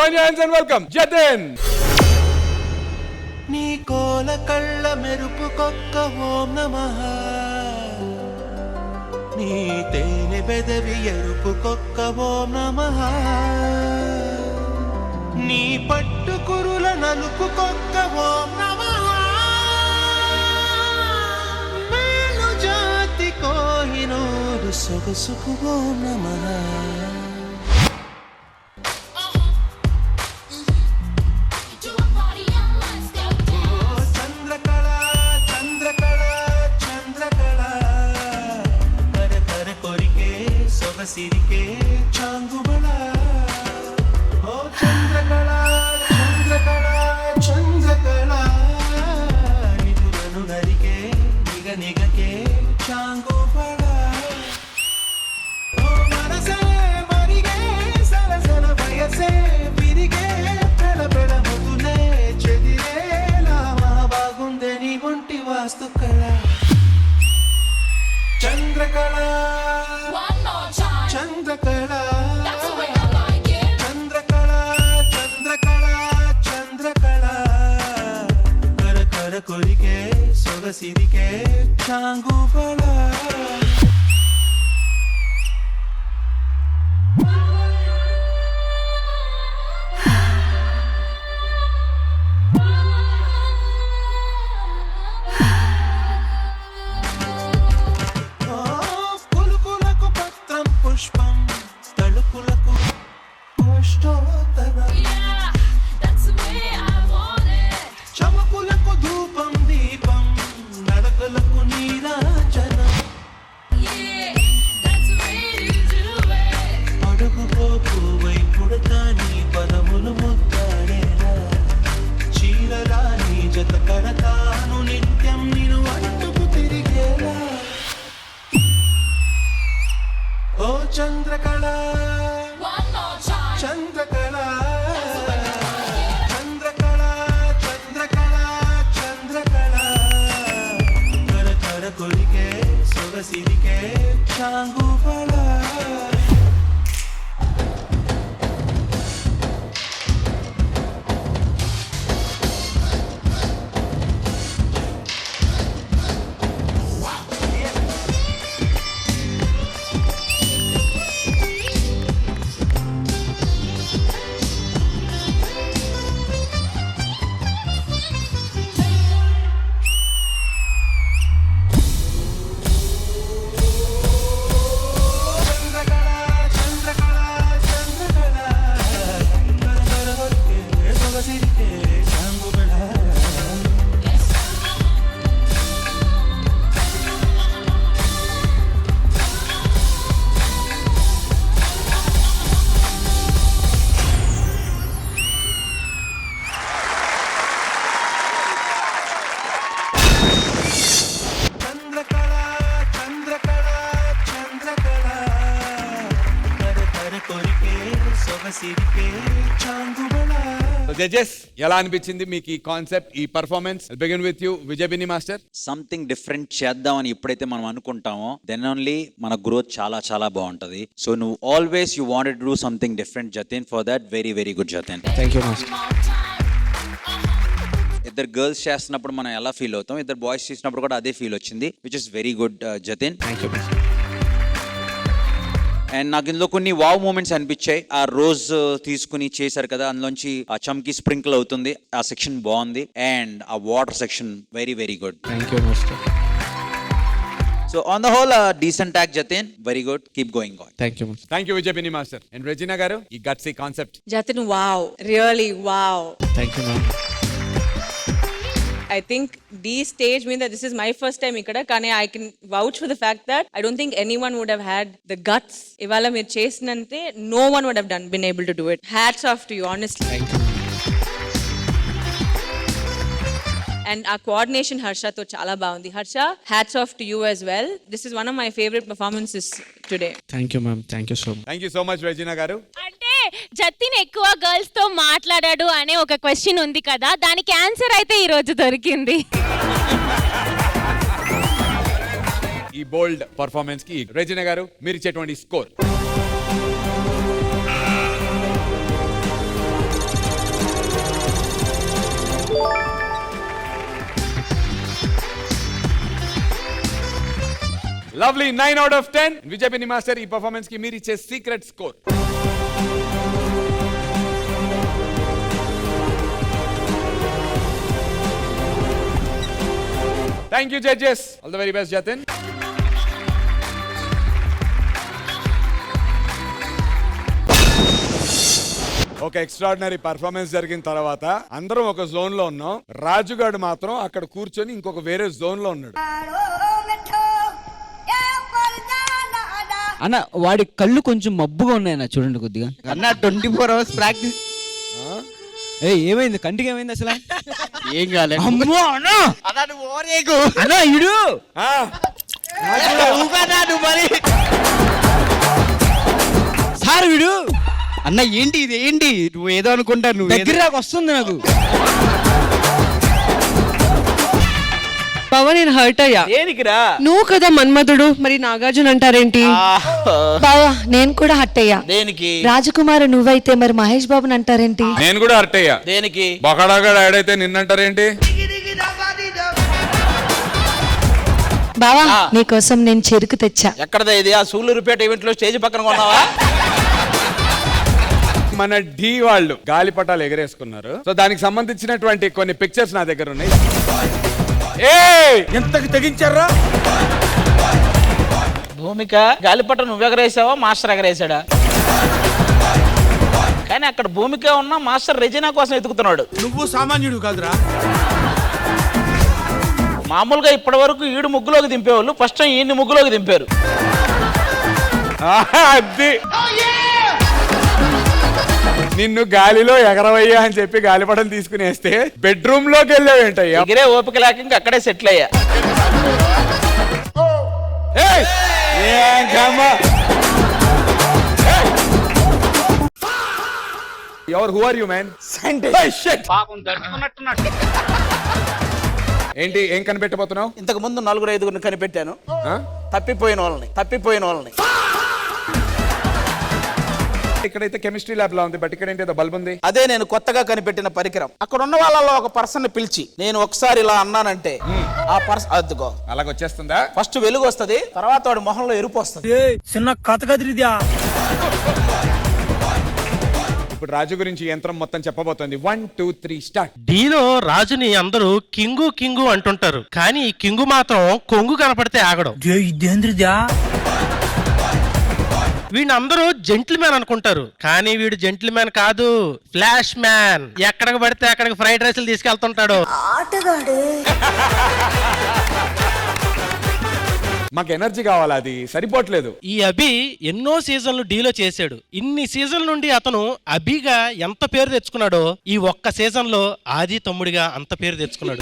join your hands and welcome Jatin. నీ కోల కళ్ళ మెరుపు కొక్క ఓం నమః, నీ తేనె బెదవి ఎరుపు కొక్క ఓం నమః, నీ పట్టు కురుల నలుపు కొక్క ఓం నమః, మేలు జాతి కోహినూరు సొగసుకు ఓం నమః. సిరికే చాంగుబళ ఓ చంద్రకళ చంద్రకళ చంద్రకళ, నిధులను నరికే నిగ నిగకే చాంగుబళ, ఓ మనసే మరిగే సరసన వయసే విరిగే పెళ పెళ ముదులే చెదిరేలా బాగుందే నీ ఒంటి వాస్తు కళ. చంద్రకళ చంద్రకళ చంద్రకళ చంద్రకళ చంద్రకళ, కర కర కొరికే సొగసిరికే చాంగుబళ. పుష్పం తలుపులకు చమకులకు ధూపం దీపం నడకలకు నీరాజనం, అడుగుపోకు వైపుడతా నీ పదములు ముద్దాడేలా, చీరలా నీ జత కడతాను నిత్యం నిన్ను అంటుకు తిరిగేలా. ఓ చంద్రకళ చంద్రకళ చంద్రకళ చంద్రకళ చంద్రకళ, కర కర కొరికే సొగసిరికే చాంగుబళ. జడ్జెస్ ఎలా అనిపించింది మీకు ఈ కాన్సెప్ట్, ఈ performance? Begin with you Vijay Binni master. Something different చేద్దామని ఎప్పుడైతే మనం అనుకుంటామో దెన్ ఓన్లీ మన గ్రోత్ చాలా చాలా బాగుంటది. సో నువ్వు always you wanted to do something different Jatin. For that very very good Jatin. Thank you master. ఇద్దరు గర్ల్స్ చేస్తున్నప్పుడు మనం ఎలా ఫీల్ అవుతాం, ఇద్దరు బాయ్స్ చేసినప్పుడు కూడా అదే ఫీల్ వచ్చింది, which is very good Jatin. Thank you master. And నాకు ఇందులో కొన్ని వావ్ మూమెంట్స్ అనిపించాయి. ఆ రోజ్ తీసుకుని చేశారు కదా, అందులోంచి ఆ చమ్కి స్ప్రింకిల్ అవుతుంది, ఆ సెక్షన్ బాగుంది. అండ్ ఆ water section very very good. Thank you master. So on the whole decent act Jatin, very good, keep going on. Thank you master. Thank you Vijay Binni master. And Regina గారు, ఈ gutsy concept. Jatin, wow, really wow. Thank you ma'am. I think these stage mean that this is my first time ikkada, kane I can vouch for the fact that I don't think anyone would have had the guts ivala meer chesinante. No one would have been able to do it. Hats off to you, honestly. Thank you. And our coordination Harsha to chala baagundi. Harsha, hats off to you as well. This is one of my favorite performances today. Thank you ma'am. Thank you so much. Thank you so much Regina గారు. అంటే జతిన్ ఎక్కువ girls తో మాట్లాడాడు అనే ఒక question ఉంది కదా, దానికి ఆన్సర్ అయితే ఈ రోజు దొరికింది. ఈ బోల్డ్ పర్ఫార్మెన్స్ కి రెజినా గారు మీరు ఇచ్చేటువంటి score? Lovely 9 out of 10. Vijay Binni master ఈ పర్ఫార్మెన్స్ కి మీరు ఇచ్చే secret score. Thank you, judges. All the very best, Jatin. ఒక ఎక్స్ట్రాడినరీ పర్ఫార్మెన్స్ జరిగిన తర్వాత అందరం ఒక జోన్ లో ఉన్నాం. రాజుగాడు మాత్రం అక్కడ కూర్చొని ఇంకొక వేరే జోన్ లో ఉన్నాడు. అన్న వాడి కళ్ళు కొంచెం మబ్బుగా ఉన్నాయన్న, చూడండి కొద్దిగా. అన్న 24 hours ప్రాక్టీస్. ఏమైంది కంటికి, ఏమైంది అసలు? ఏం కాలేదు. అమ్మో అన్న, అన్నా నువ్వు ఓరేకు. అన్న ఇడు ఆ, నువ్వు మరి. సార్ వీడు అన్న ఏంటి ఇది, ఏంటి నువ్వు ఏదో అనుకుంటా, నువ్వు దగ్గర దాకా వస్తుంది నాకు. బావ నేను హర్ట్ అయ్యా. దేనికిరా? నువ్వు కదా మన్మధుడు, మరి నాగార్జున అంటారేంటి? బావా నేను కూడా హట్ అయ్యా. దేనికి? రాజకుమారు నువ్వైతే మరి మహేష్ బాబుని అంటారేంటి? నేను కూడా హర్ట్ అయ్యా. దేనికి? బొకడాగా ఆడైతే నిన్నంటారేంటి? బావా నీకోసం నేను చెరుకు తెచ్చా. ఎక్కడదా ఇది? ఆ సూళ్ళూరుపేట ఈవెంట్ లో స్టేజ్ పక్కన కొన్నావా? మన ఢీ వాళ్ళు గాలిపటాలు ఎగరేసుకున్నారు. సో దానికి సంబంధించినటువంటి కొన్ని పిక్చర్స్ నా దగ్గర ఉన్నాయి. ఎంతకు తెగించారా? భూమిక గాలిపట నువ్వు ఎగరేసావా, మాస్టర్ ఎగరేసాడా? కానీ అక్కడ భూమిక ఉన్న మాస్టర్ రెజినా కోసం ఎతుకుతున్నాడు. నువ్వు సామాన్యుడు కాదురా. మామూలుగా ఇప్పటి వరకు ఈడు ముగ్గులోకి దింపేవాళ్ళు, ఫస్ట్ టైం ఈయన్ని ముగ్గులోకి దింపారు. అది నిన్ను గాలిలో ఎగరవయ్యా అని చెప్పి గాలిపటం తీసుకుని వేస్తే బెడ్రూమ్ లోకి వెళ్ళావేంటయ్యా? ఎగిరే ఓపిక లేక ఇంక అక్కడే సెటిల్ అయ్యా. Who are you man? ఏంటి ఏం కనిపెట్టబోతున్నావు? ఇంతకు ముందు 4-5 కనిపెట్టాను, తప్పిపోయిన వాళ్ళని. ఇక్కడైతే కెమిస్ట్రీ ల్యాబ్ లా ఉంది, బట్ ఇక్కడ ఏంటి బల్బ్ ఉంది. అదే నేను కొత్తగా కనిపెట్టిన పరికరం. అక్కడ ఉన్న వాళ్ళలో ఒక పర్సన్ పిలిచి నేను ఒకసారి ఇలా అన్నానంటే ఆ పర్సన్ అద్దుకో అలాగొచ్చేస్తుందా? ఫస్ట్ వెలుగు వస్తది, తర్వాత వాడి మొహంలో ఎరుపు వస్తుంది. చిన్న కథ కదిరిద్యా. ఇప్పుడు రాజు గురించి యంత్రం మొత్తం చెప్పబోతోంది. 1 2 3 స్టార్ట్. డీలో రాజుని అందరూ కింగు అంటుంటారు, కానీ ఈ కింగు మాత్రం కొంగు కనపడితే ఆగడం. వీడిని అందరూ జెంటిల్మ్యాన్ అనుకుంటారు, కానీ వీడు జెంటిల్మ్యాన్ కాదు, ఫ్లాష్ మ్యాన్. ఎక్కడికి పడితే అక్కడికి ఫ్రైడ్ రైస్లు తీసుకెళ్తుంటాడు. మాకు ఎనర్జీ కావాలి, అది సరిపోవట్లేదు. ఈ అభి ఎన్నో సీజన్లు డీలో చేశాడు. ఇన్ని సీజన్ల నుండి అతను అభిగా ఎంత పేరు తెచ్చుకున్నాడో ఈ ఒక్క సీజన్ లో ఆది తమ్ముడిగా అంత పేరు తెచ్చుకున్నాడు.